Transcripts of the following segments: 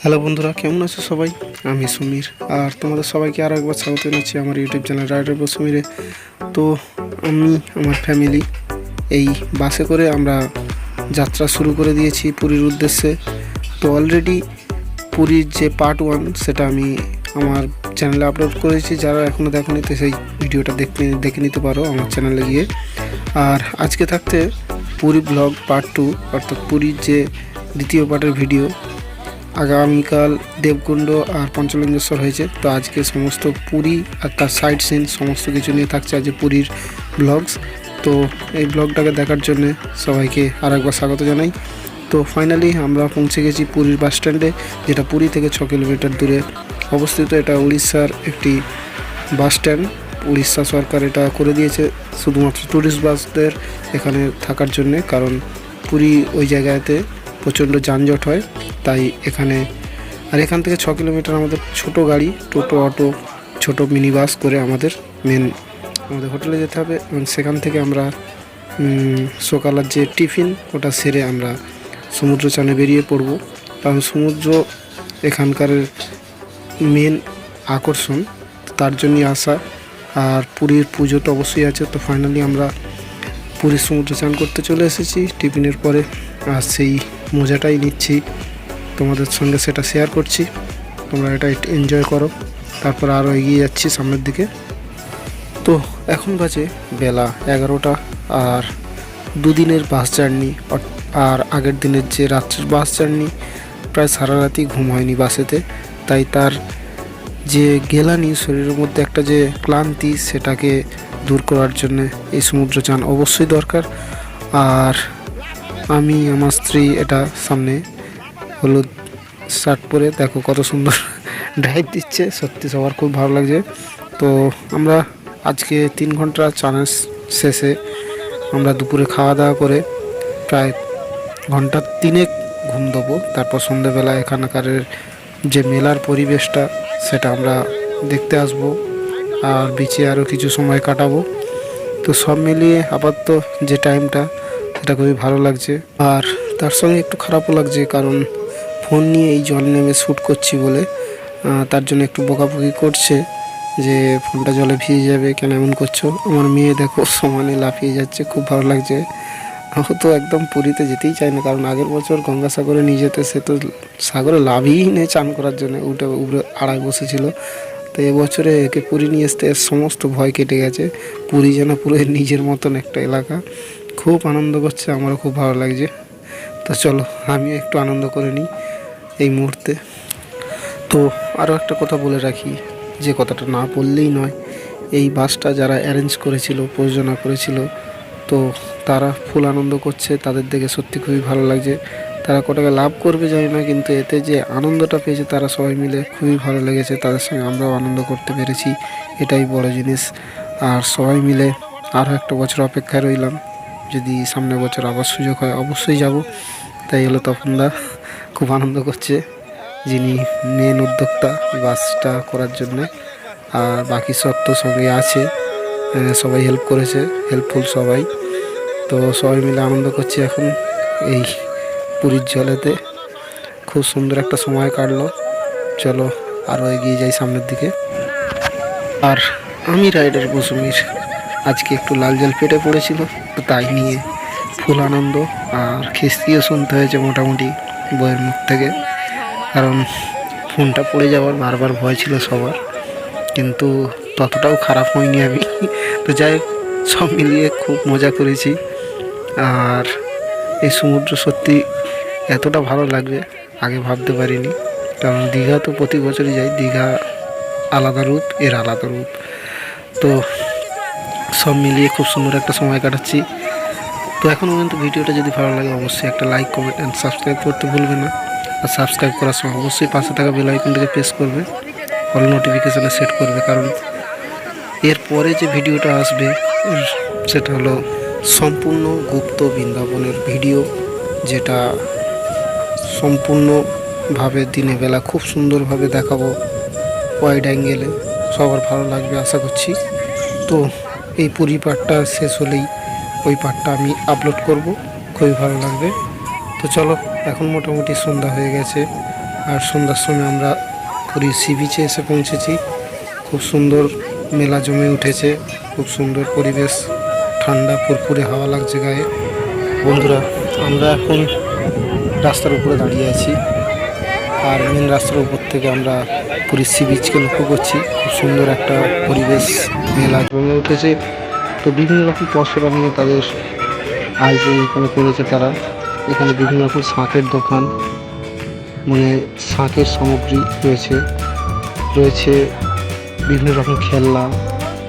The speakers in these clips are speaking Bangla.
হ্যালো বন্ধুরা, কেমন আছো সবাই? আমি সুমির, আর তোমাদের সবাইকে আরও একবার স্বাগত জানাচ্ছি আমার ইউটিউব চ্যানেল রাইডার বয় সুমিরে। তো আমি আমার ফ্যামিলি এই বাসে করে আমরা যাত্রা শুরু করে দিয়েছি পুরীর উদ্দেশ্যে। তো অলরেডি পুরীর যে পার্ট 1 সেটা আমি আমার চ্যানেলে আপলোড করেছি। যারা এখনও দেখোনি তো সেই ভিডিওটা দেখে নিতে পারো আমার চ্যানেলে গিয়ে। আর আজকে থাকতে পুরী ব্লগ পার্ট 2, অর্থাৎ পুরীর যে দ্বিতীয় পার্টের ভিডিও। আগামীকাল দেবকুণ্ড আর পঞ্চলিঙ্গেশ্বর হয়েছে, তো আজকে সমস্ত পুরী আর তার সাইড সিন সমস্ত কিছু নিয়ে থাকছে আজকে পুরীর ব্লগস। তো এই ব্লগটাকে দেখার জন্য সবাইকে আর একবার স্বাগত জানাই। তো ফাইনালি আমরা পৌঁছে গেছি পুরীর বাস স্ট্যান্ডে, যেটা পুরী থেকে 6 কিলোমিটার দূরে অবস্থিত। এটা উড়িষ্যার একটি বাস স্ট্যান্ড। উড়িষ্যা সরকার এটা করে দিয়েছে শুধুমাত্র ট্যুরিস্ট বাসদের এখানে থাকার জন্যে, কারণ পুরী ওই জায়গাতে প্রচণ্ড যানজট হয়, তাই এখানে। আর এখান থেকে 6 কিলোমিটার আমাদের ছোট গাড়ি, টোটো, অটো, ছোট মিনি বাস করে আমাদের হোটেলে যেতে হবে। এবং সেখান থেকে আমরা সকালের যে টিফিন ওটা সেরে আমরা সমুদ্র চানে বেরিয়ে পড়ব, কারণ সমুদ্র এখানকার মেন আকর্ষণ, তার জন্যই আসা। আর পুরীর পুজো তো অবশ্যই আছে। তো ফাইনালি আমরা পুরীর সমুদ্র চান করতে চলে এসেছি টিফিনের পরে, আর সেই মজাটাই নিচ্ছি, তোমাদের সঙ্গে সেটা শেয়ার করছি। তোমরা এটা এনজয় করো। তারপর আরও এগিয়ে যাচ্ছি সামনের দিকে। তো এখন বাজে বেলা 11টা, আর দুদিনের বাস জার্নি, আর আগের দিনের যে রাত্রের বাস জার্নি, প্রায় সারা রাতই ঘুম হয়নি বাসেতে। তাই তার যে গেলানি শরীরের মধ্যে একটা যে ক্লান্তি, সেটাকে দূর করার জন্য এই সমুদ্র চান অবশ্যই দরকার। আর আমি আমার স্ত্রী এটা সামনে হলুদ শার্ট পরে দেখো কত সুন্দর ড্রাইভ দিচ্ছে, সত্যি সবার খুব ভালো লাগছে। তো আমরা আজকে 3 ঘন্টা চানের শেষে আমরা দুপুরে খাওয়া দাওয়া করে প্রায় ঘন্টা 3 ঘুম দেবো। তারপর সন্ধ্যেবেলা এখানকার যে মেলার পরিবেশটা সেটা আমরা দেখতে আসব, আর বিচে আরও কিছু সময় কাটাবো। তো সব মিলিয়ে আপাতত যে টাইমটা সেটা খুবই ভালো লাগছে। আর তার সঙ্গে একটু খারাপও লাগছে, কারণ ফোন নিয়ে এই জল নেমে শ্যুট করছি বলে তার জন্য একটু বকাবকি করছে যে ফোনটা জলে ভিজে যাবে, কেন এমন করছো। আমার মেয়ে দেখো সমানে লাফিয়ে যাচ্ছে, খুব ভালো লাগছে। ও তো একদম পুরীতে যেতেই চায় না, কারণ আগের বছর গঙ্গাসাগরে নিয়ে যেতে সে তো সাগরে লাভই নেই চান করার জন্য, উঠে আড়ায় বসেছিল। তো এবছরে একে পুরী নিয়ে আসতে এর সমস্ত ভয় কেটে গেছে। পুরী যেন পুরো নিজের মতন একটা এলাকা, খুব আনন্দ করছে, আমারও খুব ভালো লাগছে। তো চলো আমিও একটু আনন্দ করে নিই এই মুহূর্তে। তো আরও একটা কথা বলে রাখি, যে কথাটা না বললেই নয়, এই বাসটা যারা অ্যারেঞ্জ করেছিল, প্রযোজনা করেছিল, তো তারা ফুল আনন্দ করছে, তাদের দেখে সত্যি খুবই ভালো লাগছে। তারা কটাকা লাভ করবে জানি না, কিন্তু এতে যে আনন্দটা পেয়েছে তারা সবাই মিলে খুবই ভালো লেগেছে। তাদের সঙ্গে আমরাও আনন্দ করতে পেরেছি, এটাই বড় জিনিস। আর সবাই মিলে আরও একটা বছর অপেক্ষায় রইলাম, যদি সামনের বছর আবার সুযোগ হয় অবশ্যই যাব। তাই হলো তপনদা খুব আনন্দ করছে, যিনি মেন উদ্যোক্তা বাসটা করার জন্যে। আর বাকি সব তো সঙ্গে আছে, সবাই হেল্প করেছে, হেল্পফুল সবাই। তো সবাই মিলে আনন্দ করছি এখন এই পুরীর জলেতে। খুব সুন্দর একটা সময় কাটলো। চলো আরও এগিয়ে যাই সামনের দিকে। আর আমি রাইডার বসুমির আজকে একটু লাল জল পেটে পড়েছিল, তো তাই নিয়ে ফুল আনন্দ। আর খিস্তিও শুনতে হয়েছে মোটামুটি বইয়ের মুখ থেকে, কারণ ফোনটা পড়ে যাওয়ার বারবার ভয় ছিল সবার, কিন্তু ততটাও খারাপ হয়নি আমি। তো যাই হোক, সব মিলিয়ে খুব মজা করেছি। আর এই সমুদ্র সত্যি এতটা ভালো লাগবে আগে ভাবতে পারিনি, কারণ দীঘা তো প্রতি বছরই যাই, দীঘা আলাদা রূপ, এর আলাদা রূপ। তো সব মিলিয়ে খুব সুন্দর একটা সময় কাটাচ্ছি। তো এখনও পর্যন্ত ভিডিওটা যদি ভালো লাগে অবশ্যই একটা লাইক, কমেন্ট অ্যান্ড সাবস্ক্রাইব করতে ভুলবে না। আর সাবস্ক্রাইব করার সময় অবশ্যই পাশে থাকা বেল আইকনটাকে প্রেস করবে, অল নোটিফিকেশানে সেট করবে, কারণ এরপরে যে ভিডিওটা আসবে সেটা হলো সম্পূর্ণ গুপ্ত বৃন্দাবনের ভিডিও, যেটা সম্পূর্ণভাবে দিনে বেলা খুব সুন্দরভাবে দেখাবো, ওয়াইড অ্যাঙ্গেলে। সবার ভালো লাগবে আশা করছি। তো এই পুরী পার্টটা শেষ হলেই ওই পার্টটা আমি আপলোড করব, খুবই ভালো লাগবে। তো চলো, এখন মোটামুটি সন্ধ্যা হয়ে গেছে, আর সন্ধ্যার সময় আমরা পুরী সি বিচে এসে পৌঁছেছি। খুব সুন্দর মেলা জমে উঠেছে, খুব সুন্দর পরিবেশ, ঠান্ডা ফুরফুরে হাওয়া লাগছে গায়ে। বন্ধুরা, আমরা এখন রাস্তার উপরে দাঁড়িয়ে আছি, আর মেন রাস্তার উপর থেকে আমরা পুরী সি বিচকে লক্ষ্য করছি। খুব সুন্দর একটা পরিবেশ, মেলা জমে উঠেছে। তো বিভিন্ন রকম পসরা নিয়ে তাদের আয়োজন এখানে করেছে তারা। এখানে বিভিন্ন রকম শাঁখের দোকান, মানে শাঁখের সামগ্রী রয়েছে, রয়েছে বিভিন্ন রকম খেলনা,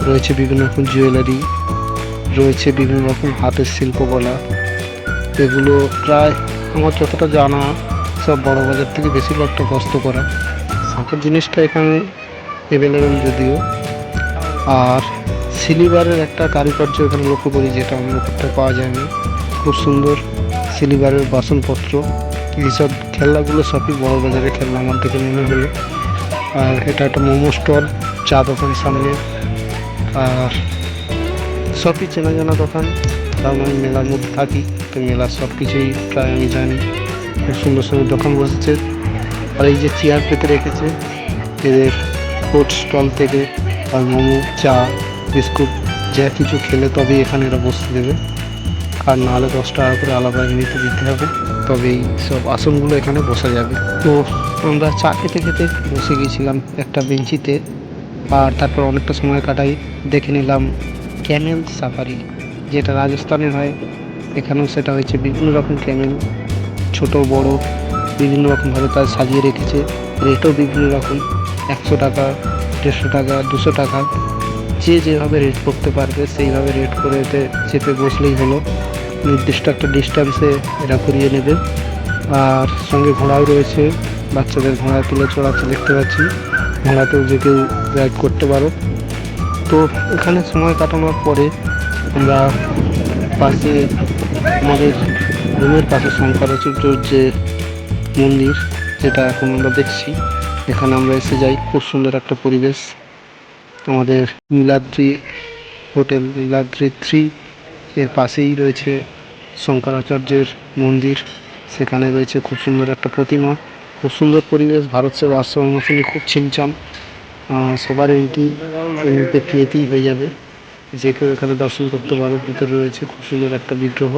রয়েছে বিভিন্ন রকম জুয়েলারি, রয়েছে বিভিন্ন রকম হাতের শিল্পকলা। এগুলো প্রায় আমার যতটা জানা সব বড় বাজার থেকে বেশিরভাগটা কষ্ট করা। শাঁখের জিনিসটা এখানে অ্যাভেলেবেল যদিও। আর সিলিভারের একটা কারুকার্য এখানে লক্ষ্য করি, যেটা অন্য কোথাও পাওয়া যায় না। খুব সুন্দর সিলিভারের বাসনপত্র। এইসব খেলনাগুলো সবই বড় বাজারের খেলনা আমার থেকে মনে হলো। আর এটা একটা মোমো স্টল, চা দোকান সামনে। আর সবই চেনা জানা দোকান, কারণ আমি মেলার মধ্যে থাকি, তো মেলার সব কিছুই প্রায় আমি জানি। খুব সুন্দর সুন্দর দোকান বসেছে। আর এই যে চেয়ার পেতে রেখেছে এদের ফুড স্টল থেকে, আর মোমো, চা, বিস্কুট যা কিছু খেলে তবেই এখানে এরা বসতে দেবে। আর নাহলে 10 টাকা করে আলাদা এমনিতে দিতে হবে, তবেই সব আসনগুলো এখানে বসা যাবে। তো আমরা চা খেতে খেতে বসে গিয়েছিলাম একটা বেঞ্চিতে। আর তারপর অনেকটা সময় কাটাই, দেখে নিলাম ক্যামেল সাফারি, যেটা রাজস্থানে হয়। এখানেও সেটা হয়েছে। বিভিন্ন রকম ক্যামেল, ছোট বড় বিভিন্ন রকমভাবে তার সাজিয়ে রেখেছে। রেটও বিভিন্ন রকম, 100 টাকা, 150 টাকা, 200 টাকা, যে যেভাবে রেট করতে পারবে সেইভাবে রেট করে এতে চেপে বসলেই হলো। নির্দিষ্ট একটা ডিস্টেন্সে এরা করিয়ে নেবে। আর সঙ্গে ঘোড়াও রয়েছে, বাচ্চাদের ঘোড়া তুলে চড়াতে দেখতে পাচ্ছি। ঘোড়াতেও যে কেউ রাইড করতে পারো। তো এখানে সময় কাটানোর পরে আমরা পাশে আমাদের রুমের পাশে শঙ্করাচার্যর যে মন্দির, যেটা এখন আমরা দেখছি, এখানে আমরা এসে যাই। খুব সুন্দর একটা পরিবেশ। আমাদের নীলাদ্রি হোটেল, নীলাদ্রি 3 এর পাশেই রয়েছে শঙ্করাচার্যের মন্দির। সেখানে রয়েছে খুব সুন্দর একটা প্রতিমা, খুব সুন্দর পরিবেশ। ভারত সেবা আশ্রমের মতনই খুব ছিমছাম। সবার এমনিতে ফ্রিতেই হয়ে যাবে, যে কেউ এখানে দর্শন করতে পারো। ভিতরে রয়েছে খুব সুন্দর একটা বিগ্রহ,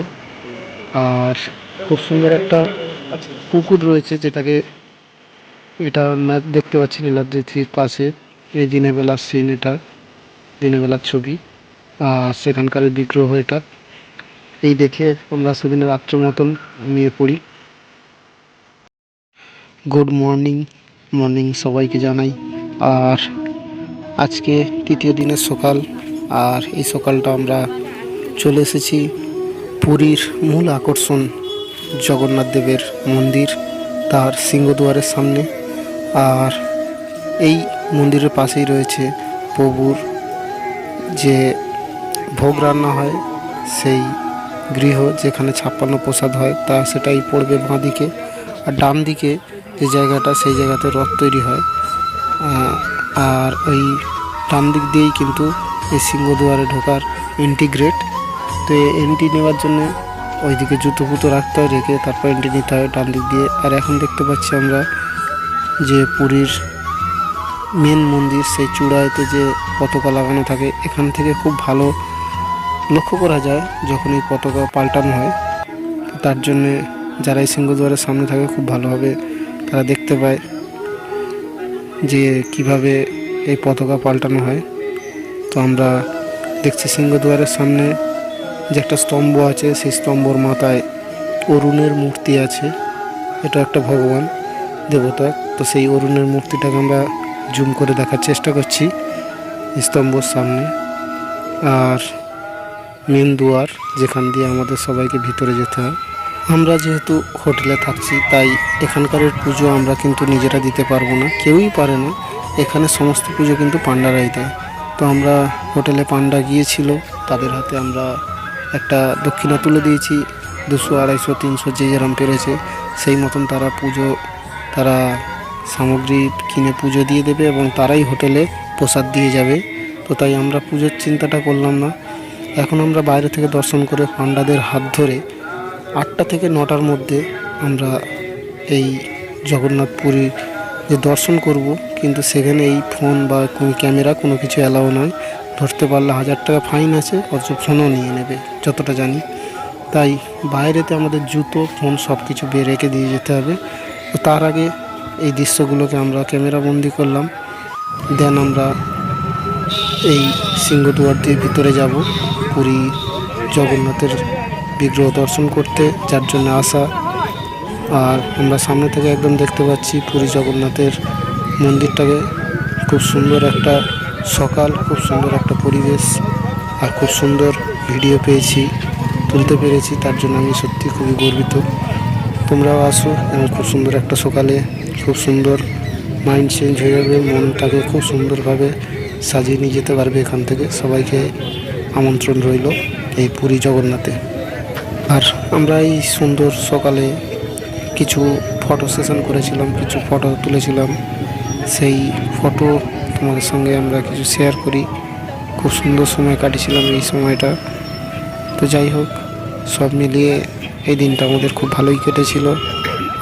আর খুব সুন্দর একটা পুকুর রয়েছে, যেটাকে এটা দেখতে পাচ্ছি নীলাদ্রি 3 পাশে। এই দিনের বেলার সিন, এটা দিনের বেলার ছবি। সেখানকার বিগ্রহ এটা। এই দেখে আমরা সেদিনের রাত্র মতন নিয়ে পড়ি। গুড মর্নিং সবাইকে জানাই। আর আজকে তৃতীয় দিনের সকাল, আর এই সকালটা আমরা চলে এসেছি পুরীর মূল আকর্ষণ জগন্নাথ দেবের মন্দির, তার সিংহদুয়ারের সামনে। আর এই মন্দিরের পাশেই রয়েছে প্রভুর যে ভোগ রান্না হয়, সেই গৃহ, যেখানে 56 প্রসাদ হয়, তা সেটাই পড়বে বাঁ দিকে। আর ডান দিকে যে জায়গাটা, সেই জায়গাতে রথ তৈরি হয়। আর ওই ডান দিক দিয়েই কিন্তু এই সিংহদুয়ারে ঢোকার এন্ট্রি গেট। তো এই এন্ট্রি নেওয়ার জন্য ওইদিকে জুতো ফুতো রাখতে হয়, রেখে তারপর এন্ট্রি নিতে হয় ডান দিক দিয়ে। আর এখন দেখতে পাচ্ছি আমরা যে পুরীর মেন মন্দির, সেই চূড়াতে যে পতাকা লাগানো থাকে, এখান থেকে খুব ভালো লক্ষ্য করা যায় যখন এই পতাকা পাল্টানো হয়। তার জন্যে যারা এই সিংহদুয়ারের সামনে থাকে খুব ভালোভাবে তারা দেখতে পায় যে কিভাবে এই পতাকা পাল্টানো হয়। তো আমরা দেখছি সিংহদুয়ারের সামনে যে একটা স্তম্ভ আছে, সেই স্তম্ভর মাথায় অরুণের মূর্তি আছে। এটা একটা ভগবান দেবতা। তো সেই অরুণের মূর্তিটাকে আমরা জুম করে দেখার চেষ্টা করছি স্তম্ভর সামনে। আর মেন দুয়ার, যেখান দিয়ে আমাদের সবাইকে ভিতরে যেতে হয়। আমরা যেহেতু হোটেলে থাকছি, তাই এখানকার পুজো আমরা কিন্তু নিজেরা দিতে পারবো না, কেউই পারে না। এখানে সমস্ত পুজো কিন্তু পান্ডারাই দেয়। তো আমরা হোটেলে পান্ডা গিয়েছিল, তাদের হাতে আমরা একটা দক্ষিণা তুলে দিয়েছি। 200, 250, 300 যে যেরকম পেরেছে সেই মতন তারা সামগ্রী কিনে পুজো দিয়ে দেবে, এবং তারাই হোটেলে প্রসাদ দিয়ে যাবে। তো তাই আমরা পুজোর চিন্তাটা করলাম না। এখন আমরা বাইরে থেকে দর্শন করে পান্ডাদের হাত ধরে 8টা থেকে 9টার মধ্যে আমরা এই জগন্নাথ পুরী যে দর্শন করব, কিন্তু সেখানে এই ফোন বা কোনো ক্যামেরা কোনো কিছু অ্যালাউ নয়। ধরতে পারলে 1000 টাকা ফাইন আছে, অথচ ফোনও নিয়ে নেবে যতটা জানি। তাই বাইরেতে আমাদের জুতো ফোন সব কিছু বের রেখে দিয়ে যেতে হবে। তো তার আগে এই দৃশ্যগুলোকে আমরা ক্যামেরা বন্দি করলাম। দেন আমরা এই সিংহদুয়ার দিয়ে ভিতরে যাব পুরী জগন্নাথের বিগ্রহ দর্শন করতে, যার জন্য আসা। আর আমরা সামনে থেকে একদম দেখতে পাচ্ছি পুরী জগন্নাথের মন্দিরটাকে। খুব সুন্দর একটা সকাল, খুব সুন্দর একটা পরিবেশ, আর খুব সুন্দর ভিডিও তুলতে পেরেছি, তার জন্য আমি সত্যি খুবই গর্বিত। তোমরাও আসো এবং খুব সুন্দর একটা সকালে খুব সুন্দর মাইন্ড চেঞ্জ হয়ে যাবে, মনটাকে খুব সুন্দরভাবে সাজিয়ে নিয়ে যেতে পারবে এখান থেকে। সবাইকে আমন্ত্রণ রইল এই পুরী জগন্নাথে। আর আমরা এই সুন্দর সকালে কিছু ফটো সেশন করেছিলাম, কিছু ফটো তুলেছিলাম। সেই ফটো তোমাদের সঙ্গে আমরা কিছু শেয়ার করি। খুব সুন্দর সময় কাটিয়েছিলাম এই সময়টা। তো যাই হোক, সব মিলিয়ে এই দিনটা আমাদের খুব ভালোই কেটেছিল।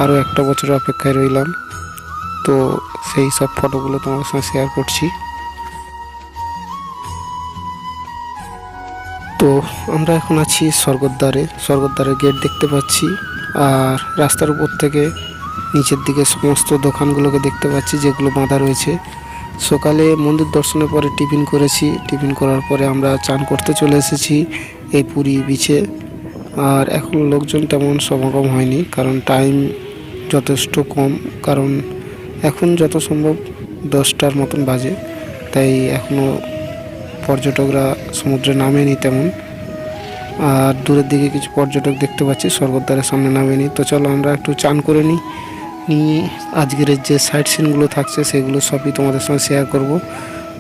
আরও একটা বছর অপেক্ষায় রইলাম। তো সেই সব ফটোগুলো তোমাদের সঙ্গে শেয়ার করছি। তো আমরা এখন আছি স্বর্গদ্বারের গেট দেখতে পাচ্ছি। আর রাস্তার উপর থেকে নিচের দিকে সমস্ত দোকানগুলোকে দেখতে পাচ্ছি যেগুলো বাঁধা রয়েছে। সকালে মন্দির দর্শনের পরে টিফিন করেছি। টিফিন করার পরে আমরা চান করতে চলে এসেছি এই পুরী বিচে। আর এখন লোকজন তেমন সমাগম হয়নি, কারণ টাইম যথেষ্ট কম। কারণ এখন যত সম্ভব 10টার মতন বাজে, তাই এখনও পর্যটকরা সমুদ্রে নামেনি তেমন। আর দূরের দিকে কিছু পর্যটক দেখতে পাচ্ছি, স্বর্গদ্বারের সামনে নামেনি। তো চলো আমরা একটু চান করে নিই। আজকের যে সাইট সিনগুলো থাকছে সেগুলো সবই তোমাদের সঙ্গে শেয়ার করব।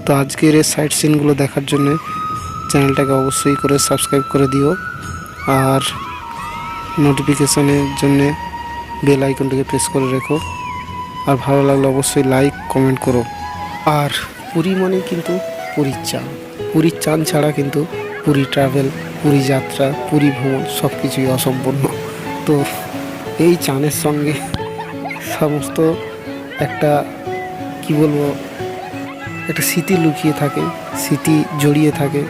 তো আজকের এই সাইট সিনগুলো দেখার জন্য চ্যানেলটাকে অবশ্যই করে সাবস্ক্রাইব করে দিও, আর নোটিফিকেশনের জন্যে বেল আইকনটাকে প্রেস করে রেখো। আর ভালো লাগলে অবশ্যই লাইক কমেন্ট করো। আর পুরী মানে কিন্তু পুরীর চান ছাড়া কিন্তু পুরী ট্রাভেল, পুরী যাত্রা, পুরী ভ্রমণ সব কিছুই অসম্পূর্ণ। তো এই চানের সঙ্গে সমস্ত একটা কি বলবো, একটা স্মৃতি লুকিয়ে থাকে, স্মৃতি জড়িয়ে থাকে।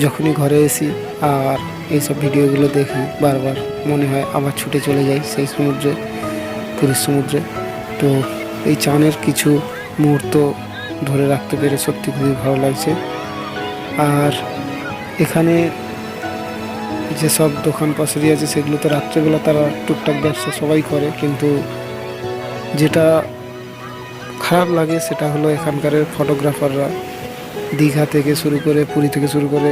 যখনই ঘরে এসি আর এইসব ভিডিওগুলো দেখি, বারবার মনে হয় আবার ছুটে চলে যাই সেই সমুদ্রে, পুরীর সমুদ্রে। তো এই চানের কিছু মুহূর্ত ধরে রাখতে পেরে সত্যি খুবই ভালো লাগছে। আর এখানে যেসব দোকান পাশারি আছে সেগুলোতে রাত্রেবেলা তারা টুকটাক ব্যবসা সবাই করে, কিন্তু যেটা খারাপ লাগে সেটা হলো এখানকার ফটোগ্রাফাররা, দীঘা থেকে শুরু করে পুরী থেকে শুরু করে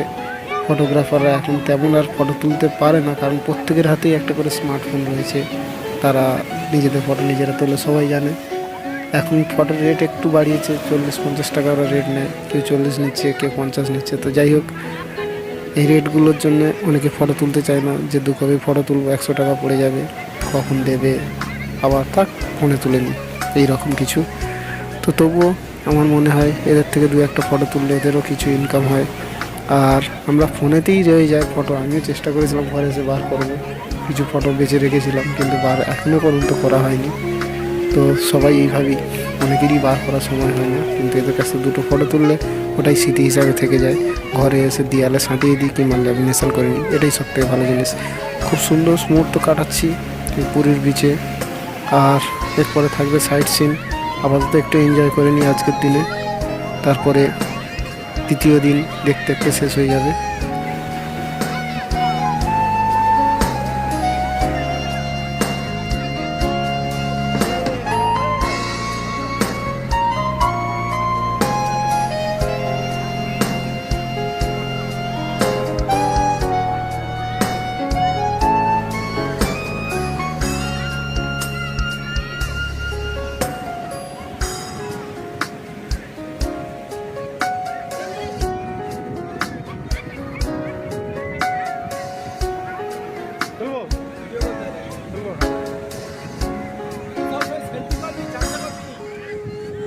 ফটোগ্রাফাররা এখন তেমন আর ফটো তুলতে পারে না, কারণ প্রত্যেকের হাতেই একটা করে স্মার্টফোন রয়েছে। তারা নিজেদের ফটো নিজেরা তোলে, সবাই জানে। এখন ফটোর রেট একটু বাড়িয়েছে, 40-50 টাকা ওরা রেট নেয়, কেউ 40 নিচ্ছে, কেউ 50 নিচ্ছে। তো যাই হোক, এই রেটগুলোর জন্য অনেকে ফটো তুলতে চায় না, যে 2 কপি ফটো তুলবো 100 টাকা পড়ে যাবে, কখন দেবে, আবার থাক ফোনে তুলে নিই, এইরকম কিছু। তো তবুও আমার মনে হয় এদের থেকে 2-1টা ফটো তুললে এদেরও কিছু ইনকাম হয়। আর আমরা ফোনেতেই রয়ে যায় ফটো। আমিও চেষ্টা করেছিলাম ঘরে এসে বার করবো, কিছু ফটো বেঁচে রেখেছিলাম, কিন্তু এখনও পর্যন্ত করা হয়নি। তো সবাই এইভাবেই, অনেকেরই বার করার সময় হয় না, কিন্তু এদের কাছে 2টো ফটো তুললে ওটাই স্মৃতি হিসাবে থেকে যায়। ঘরে এসে দেয়ালে সাঁটিয়ে দিই কিংবা ল্যামিনেশন করে নিই, এটাই সবথেকে ভালো জিনিস। খুব সুন্দর মুহূর্ত কাটাচ্ছি পুরীর বিচে। আর এরপরে থাকবে সাইট সিন। আপাতত একটু এনজয় করে নিই আজকের দিনে, তারপরে দ্বিতীয় দিন দেখতে দেখতে শেষ হয়ে যাবে।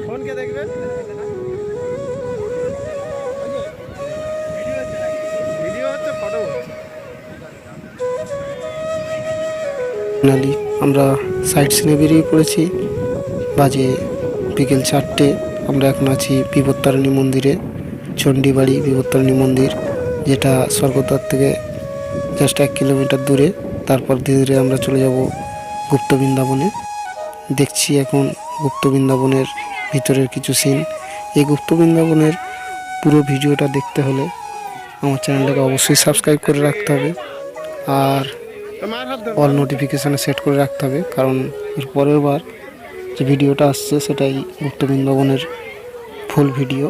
ফোনকে দেখবেন, ভিডিও হচ্ছে, ফটো হচ্ছে। আমরা সাইট সিনে বেরিয়ে পড়েছি। বাজে বিকেল 4টে। আমরা এখন আছি বিপত্তারিণী মন্দিরে, চণ্ডীবাড়ি বিপত্তারিণী মন্দির, যেটা স্বর্গদ্বার থেকে জাস্ট 1 কিলোমিটার দূরে। তারপর ধীরে ধীরে আমরা চলে যাব গুপ্ত বৃন্দাবনে। দেখছি এখন গুপ্ত বৃন্দাবনের ভিতরের কিছু সিন। এই গুপ্ত বৃন্দাবনের পুরো ভিডিওটা দেখতে হলে আমার চ্যানেলটাকে অবশ্যই সাবস্ক্রাইব করে রাখতে হবে আর অল নোটিফিকেশানে সেট করে রাখতে হবে, কারণ এর পরের বার যে ভিডিওটা আসছে সেটাই গুপ্ত বৃন্দাবনের ফুল ভিডিও।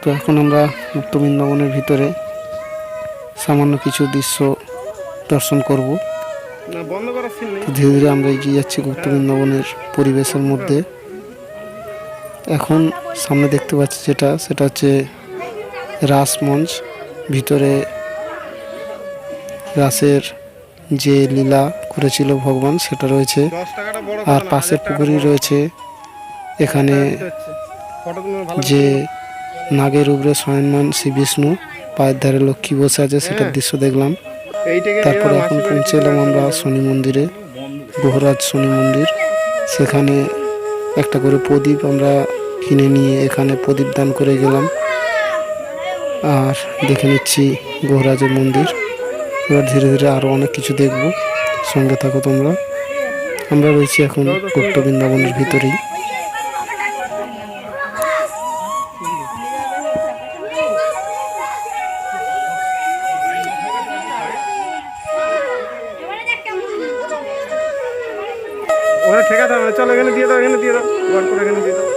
তো এখন আমরা গুপ্ত বৃন্দাবনের ভিতরে সামান্য কিছু দৃশ্য দর্শন করব। ধীরে ধীরে আমরা এগিয়ে যাচ্ছি গুপ্ত বৃন্দাবনের পরিবেশের মধ্যে। এখন সামনে দেখতে পাচ্ছি সেটা হচ্ছে রাসমঞ্চ। ভিতরে রাসের যে লীলা করেছিল ভগবান সেটা রয়েছে, আর পাশের পুকুরই রয়েছে। এখানে যে নাগের উপরে শয়নমান শ্রী বিষ্ণু, পায়ের ধারে লক্ষ্মী বসে আছে, সেটার দৃশ্য দেখলাম। তারপরে এখন পৌঁছে এলাম আমরা শনি মন্দিরে, বহরাজ শনি মন্দির। সেখানে একটা করে প্রদীপ আমরা কিনে নিয়ে এখানে প্রদীপ দান করে গেলাম আর দেখে নিচ্ছি বহরাজের মন্দির। এবার ধীরে ধীরে আরও অনেক কিছু দেখব, সঙ্গে থাকো তোমরা। আমরা রয়েছি এখন গুপ্ত বৃন্দাবনের ভিতরেই। ওখানে ঠেকাতে হবে, চলো এখানে দিয়ে দাও, এখানে দিয়ে দাও, গল্প এখানে দিয়ে দাও।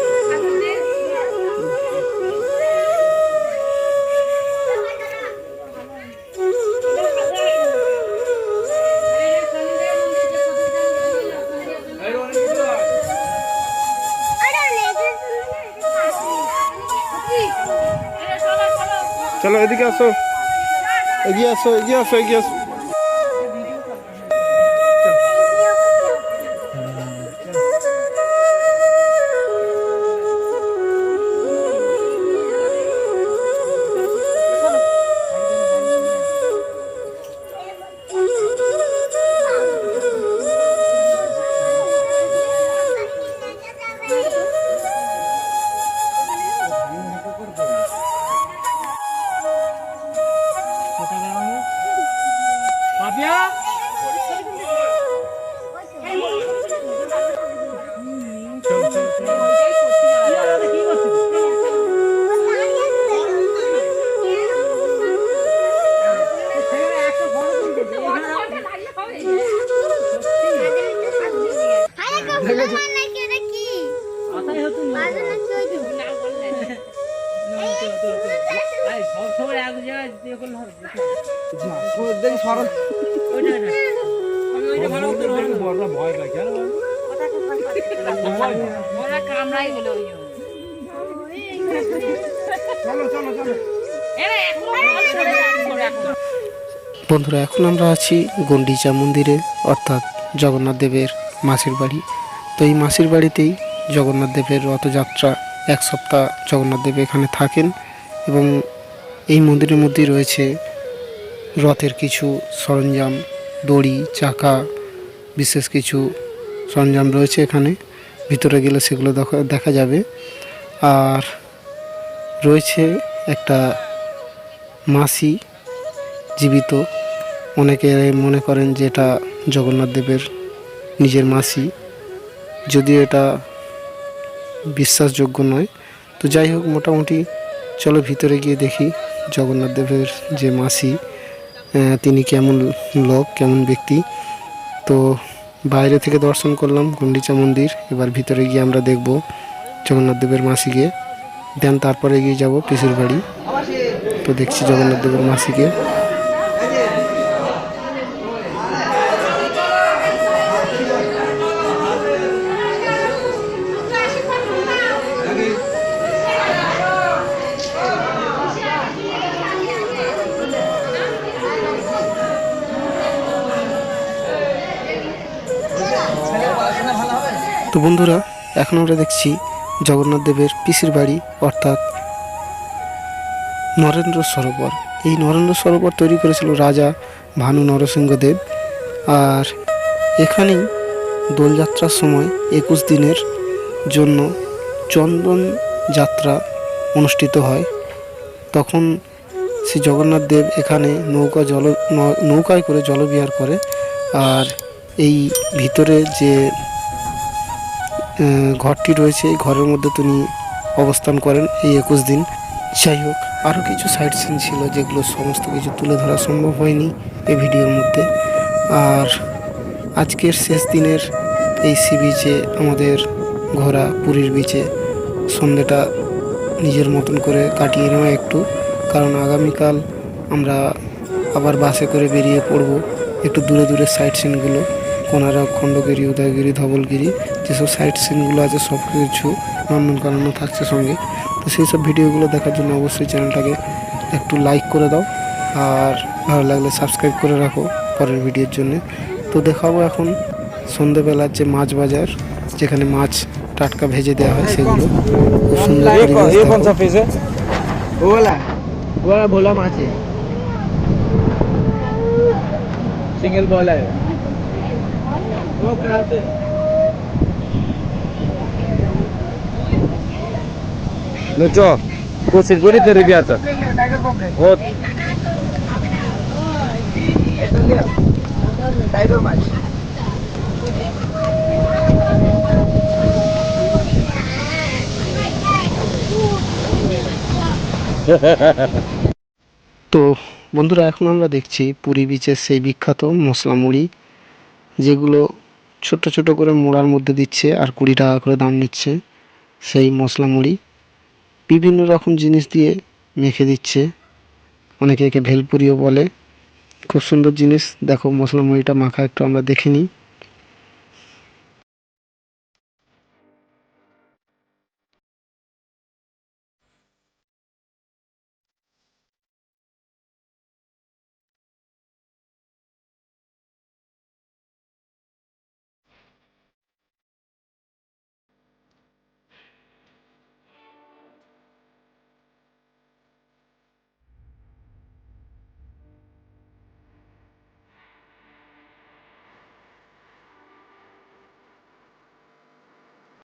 চলো এদিকে আসো, এগিয়ে আসো, এগিয়ে আসো, এগিয়ে আসো। বন্ধুরা, এখন আমরা আছি গন্ডিচা মন্দিরে, অর্থাৎ জগন্নাথ দেবের মাসির বাড়ি। তো এই মাসির বাড়িতেই জগন্নাথ দেবের রথযাত্রা 1 সপ্তাহ জগন্নাথ দেব এখানে থাকেন, এবং এই মন্দিরের মধ্যেই রয়েছে রথের কিছু সরঞ্জাম, দড়ি, চাকা, বিশেষ কিছু সরঞ্জাম রয়েছে এখানে। ভিতরে গেলে সেগুলো দেখা যাবে। আর রয়েছে একটা মাসি জীবিত। অনেকে মনে করেন যে এটা জগন্নাথ দেবের নিজের মাসি, যদিও এটা বিশ্বাসযোগ্য নয়। তো যাই হোক, মোটামুটি চলো ভিতরে গিয়ে দেখি জগন্নাথ দেবের যে মাসি তিনি কেমন লোক, কেমন ব্যক্তি। তো বাইরে থেকে দর্শন করলাম গুন্ডিচা মন্দির, এবার ভিতরে গিয়ে আমরা দেখব জগন্নাথ দেবের মাসিকে, দেন তারপরে গিয়ে যাব পিসির বাড়ি। তো দেখছি জগন্নাথ দেবের মাসিকে। তো বন্ধুরা, এখন আমরা দেখছি জগন্নাথ দেবের পিসির বাড়ি, অর্থাৎ নরেন্দ্র সরোবর। এই নরেন্দ্র সরোবর তৈরি করেছিল রাজা ভানু নরসিংহ দেব। আর এখানেই দোলযাত্রার সময় 21 দিনের জন্য চন্দন যাত্রা অনুষ্ঠিত হয়। তখন শ্রী জগন্নাথ দেব এখানে নৌকায় করে জলবিহার করে। আর এই ভিতরে যে ঘরটি রয়েছে এই ঘরের মধ্যে তিনি অবস্থান করেন এই 21 দিন। যাই হোক, আরও কিছু সাইট সিন ছিল যেগুলো সমস্ত কিছু তুলে ধরা সম্ভব হয়নি এই ভিডিওর মধ্যে। আর আজকের শেষ দিনের এই সি বিচে আমাদের ঘোরা, পুরীর বিচে সন্ধ্যেটা নিজের মতন করে কাটিয়ে নেওয়া একটু, কারণ আগামীকাল আমরা আবার বাসে করে বেরিয়ে পড়ব একটু দূরে দূরে সাইট সিনগুলো, কোনারক, খণ্ডগিরি, উদয়গিরি, ধবলগিরি, যেসব সাইট সিনগুলো আছে সব কিছু নন্দনকাননও থাকছে সঙ্গে। তো সেই সব ভিডিওগুলো দেখার জন্য অবশ্যই চ্যানেলটাকে একটু লাইক করে দাও, আর ভালো লাগলে সাবস্ক্রাইব করে রাখো পরের ভিডিওর জন্য। তো দেখাবো এখন সন্ধ্যেবেলার যে মাছ বাজার, যেখানে মাছ টাটকা ভেজে দেওয়া হয় সেগুলো। খুব সুন্দর পরিবেশ দেখো। वो वाला भोला माछ है, सिंगल बॉल है वो कराते Ну что, кушать будете, ребята? Вот. टाइगर माछ তো বন্ধুরা, এখন আমরা দেখছি পুরী বিচের সেই বিখ্যাত মশলা মুড়ি, যেগুলো ছোট ছোট করে মোড়ার মধ্যে দিচ্ছে আর 20 টাকা করে দাম নিচ্ছে। সেই মশলা মুড়ি বিভিন্ন রকম জিনিস দিয়ে মেখে দিচ্ছে, অনেকে একে ভেলপুরিও বলে। খুব সুন্দর জিনিস। দেখো মশলা মুড়িটা মাখা একটু আমরা দেখে নিই।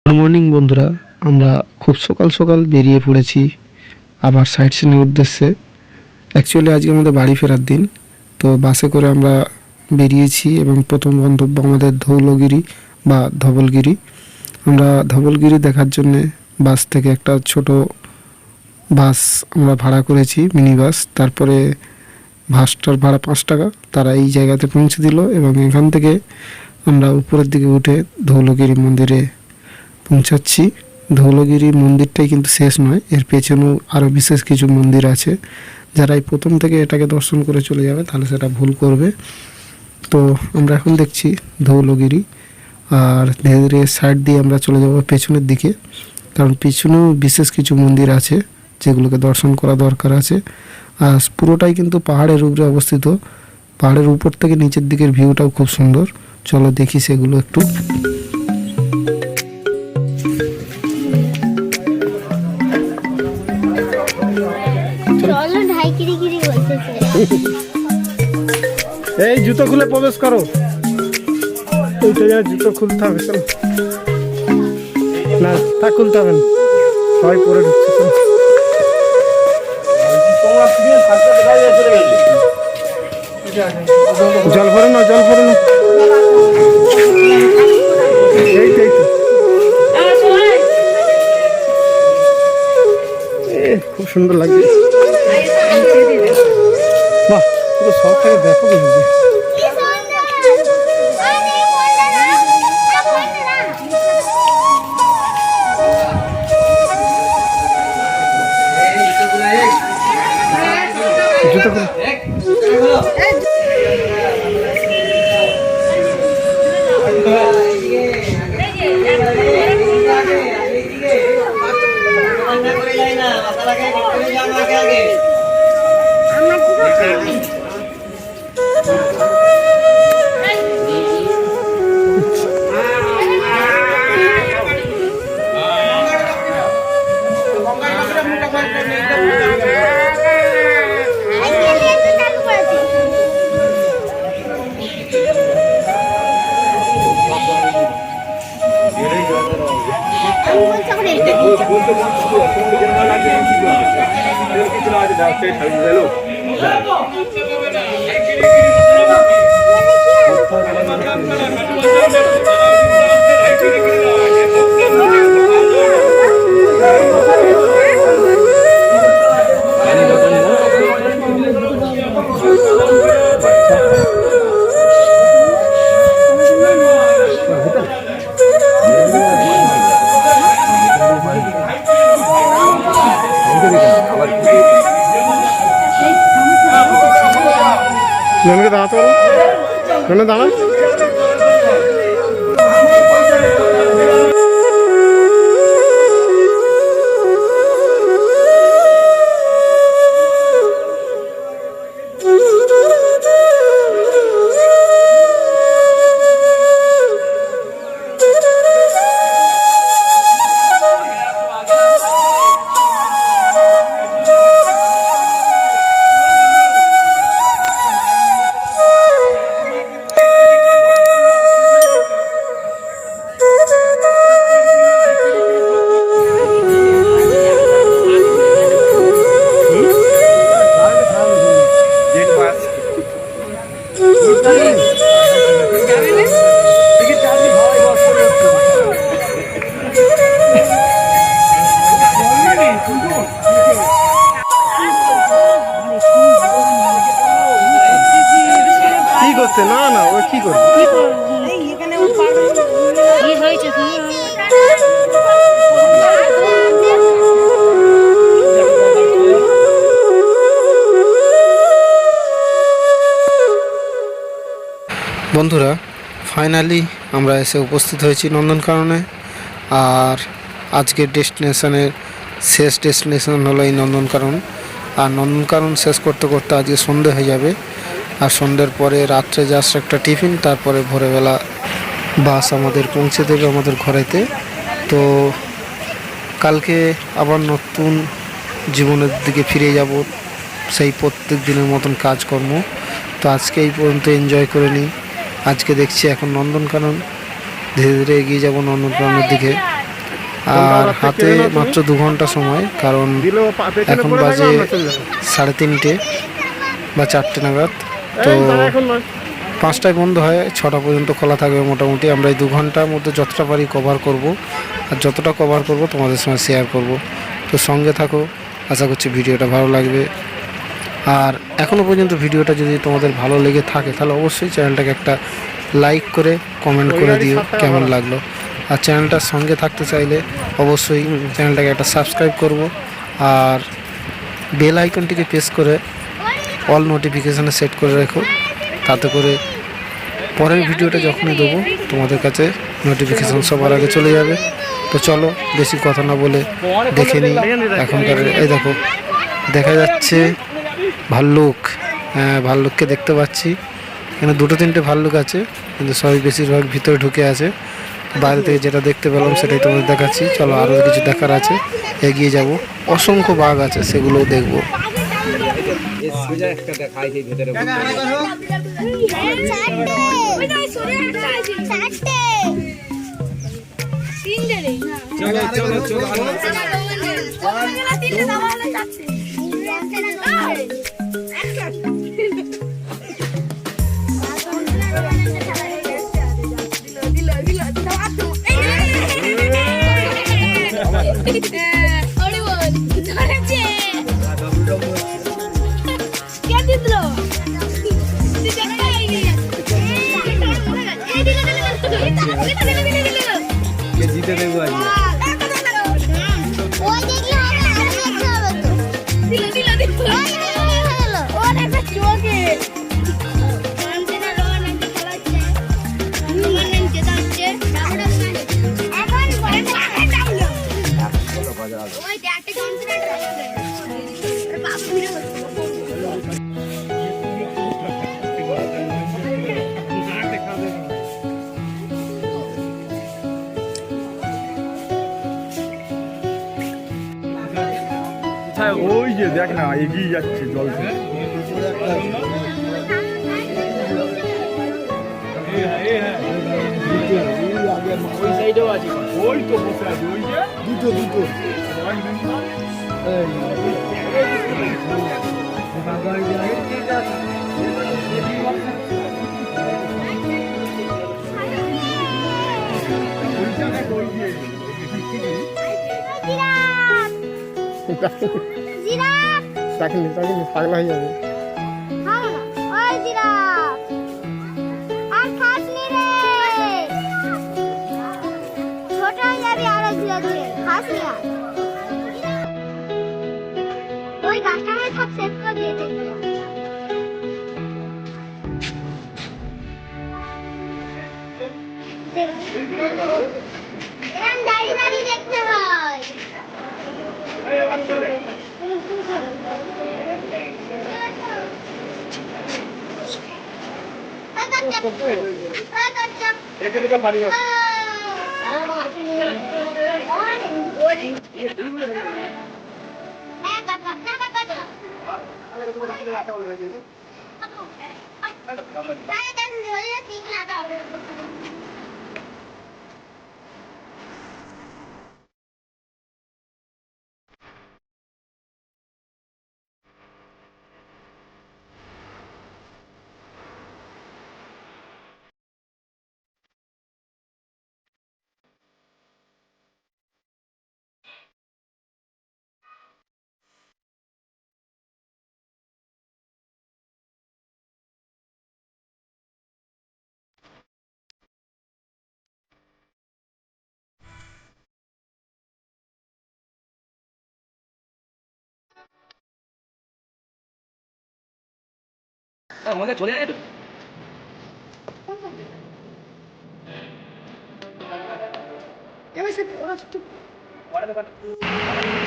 গুড মর্নিং বন্ধুরা, আমরা খুব সকাল সকাল বেরিয়ে পড়েছি আবার সাইট সিনের উদ্দেশ্যে। অ্যাকচুয়ালি আজকে আমাদের বাড়ি ফেরার দিন, তো বাসে করে আমরা বেরিয়েছি এবং প্রথম গন্তব্য আমাদের ধৌলগিরি বা ধবলগিরি। আমরা ধবলগিরি দেখার জন্যে বাস থেকে একটা ছোট বাস আমরা ভাড়া করেছি, মিনি বাস। তারপরে বাসটার ভাড়া 5 টাকা, তারা এই জায়গাতে পৌঁছে দিল এবং এখান থেকে আমরা উপরের দিকে উঠে ধৌলগিরি মন্দিরে পৌঁছাচ্ছি। ধৌলগিরি মন্দিরটাই কিন্তু শেষ নয়, এর পেছনেও আরও বিশেষ কিছু মন্দির আছে। যারা এই প্রথম থেকে এটাকে দর্শন করে চলে যাবে তাহলে সেটা ভুল করবে। তো আমরা এখন দেখছি ধৌলগিরি, আর ধীরে ধীরে সাইড দিয়ে আমরা চলে যাব পেছনের দিকে, কারণ পেছনেও বিশেষ কিছু মন্দির আছে যেগুলোকে দর্শন করা দরকার আছে। আর পুরোটাই কিন্তু পাহাড়ের উপরে অবস্থিত, পাহাড়ের উপর থেকে নিচের দিকের ভিউটাও খুব সুন্দর। চলো দেখি সেগুলো একটু। চলো ঢাই কিরি কিরি বলতেছে। এই জুতো খুলে প্রবেশ করো, ওইটা যা জুতো খুলতে হবে। চলো না, তা খুলতে হবে না, সবাই পরে ঢুকছে। চলো জল ভরে না, জল ভরে না। এই তো, এই তো। খুব সুন্দর লাগছে। বাহ, পুরো সব থেকে ব্যাপক হয়েছে। জুতো খুলে ননকে দাঁড়াতে পারো, ননে দাঁড়া। কি করছে? না না, ও কি করছে? কি হয়েছে বন্ধুরা, ফাইনালি আমরা এসে উপস্থিত হয়েছি নন্দনকাননে। আর আজকের ডেস্টিনেশনের শেষ ডেস্টিনেশন হলো এই নন্দনকানন। আর নন্দনকানন শেষ করতে করতে আজকে সন্ধে হয়ে যাবে। আর সন্ধ্যের পরে রাত্রে জাস্ট একটা টিফিন, তারপরে ভোরবেলা বাস আমাদের পৌঁছে দেবে আমাদের ঘরেতে। তো কালকে আবার নতুন জীবনের দিকে ফিরে যাব, সেই প্রত্যেক দিনের মতন কাজকর্ম। তো আজকে এই পর্যন্ত এনজয় করে নিই। আজকে দেখছি এখন নন্দনকানন, ধীরে ধীরে এগিয়ে যাব নন্দনকাননের দিকে। আর হাতে মাত্র 2 ঘন্টা সময়, কারণ এখন বাজে 3:30 বা 4টে নাগাদ। তো 5টায় বন্ধ হয়, 6টা পর্যন্ত খোলা থাকবে মোটামুটি। আমরা এই 2 ঘন্টার মধ্যে যতটা পারি কভার করব, আর যতটা কভার করব তোমাদের সঙ্গে শেয়ার করব। তো সঙ্গে থাকো, আশা করছি ভিডিওটা ভালো লাগবে। আর এখনও পর্যন্ত ভিডিওটা যদি তোমাদের ভালো লেগে থাকে তাহলে অবশ্যই চ্যানেলটাকে একটা লাইক করে কমেন্ট করে দিও কেমন লাগলো। আর চ্যানেলটার সঙ্গে থাকতে চাইলে অবশ্যই চ্যানেলটাকে একটা সাবস্ক্রাইব করব, আর বেল আইকনটিকে প্রেস করে অল নোটিফিকেশানে সেট করে রেখো, তাতে করে পরের ভিডিওটা যখনই দেবো তোমাদের কাছে নোটিফিকেশান সবার আগে চলে যাবে। তো চলো বেশি কথা না বলে দেখে নিই এখনকার। এই দেখো, দেখা যাচ্ছে ভাল্লুক। হ্যাঁ, ভাল্লুককে দেখতে পাচ্ছি। এখানে 2-3টে ভাল্লুক আছে, কিন্তু সবাই বেশিরভাগ ভিতরে ঢুকে আছে। বাইরে থেকে যেটা দেখতে পেলাম সেটাই তোমাদের দেখাচ্ছি। চলো, আরও কিছু দেখার আছে, এগিয়ে যাব। অসংখ্য বাঘ আছে, সেগুলোও দেখবো। জিতে দেবো আজকে। ওই যে দেখ না, এগিয়ে যাচ্ছে জল থেকে। ওই সাইডেও আছে ওই তো বসে আছে ওই যে দুটো দুটো জিরাফ চাকনি চাকনি পাগলা হয়ে যাবে। খাও না ওই জিরাফ আর খাসনি রে ছোট হয়ে যাবে আরো ধীরে ধীরে খাসনি আর ওই গাছটা আমি সব সেট করে দিয়ে দেখবো এরকম দাঁড়িয়ে দাঁড়িয়ে দেখতে হয়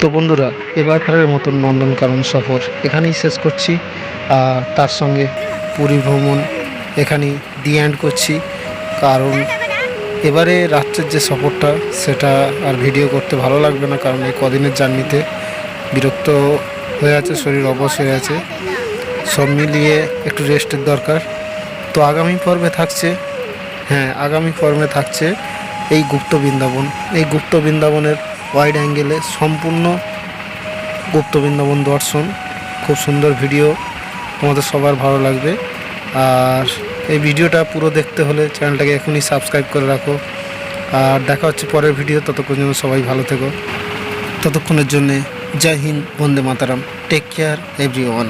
তো বন্ধুরা, এবারকারের মতন নন্দনকানন সফর এখানেই শেষ করছি। আর তার সঙ্গে পুরী ভ্রমণ এখানেই দি এন্ড করছি, কারণ এবারে রাত্রের যে সফরটা সেটা আর ভিডিও করতে ভালো লাগবে না, কারণ এই কদিনের জার্নিতে বিরক্ত হয়ে আছে, শরীর অবশ হয়ে আছে, সব মিলিয়ে একটু রেস্টের দরকার। তো আগামী পর্বে থাকছে এই গুপ্ত বৃন্দাবন। এই গুপ্ত বৃন্দাবনের ওয়াইড অ্যাঙ্গেলে সম্পূর্ণ গুপ্ত বৃন্দাবন দর্শন, খুব সুন্দর ভিডিও, তোমাদের সবার ভালো লাগবে। আর এই ভিডিওটা পুরো দেখতে হলে চ্যানেলটাকে এখনই সাবস্ক্রাইব করে রাখো। আর দেখা হচ্ছে পরের ভিডিও, ততক্ষণ জন্য সবাই ভালো থেকো। ততক্ষণের জন্যে জয় হিন্দ, বন্দে মাতারাম, টেক কেয়ার এভরিওয়ান।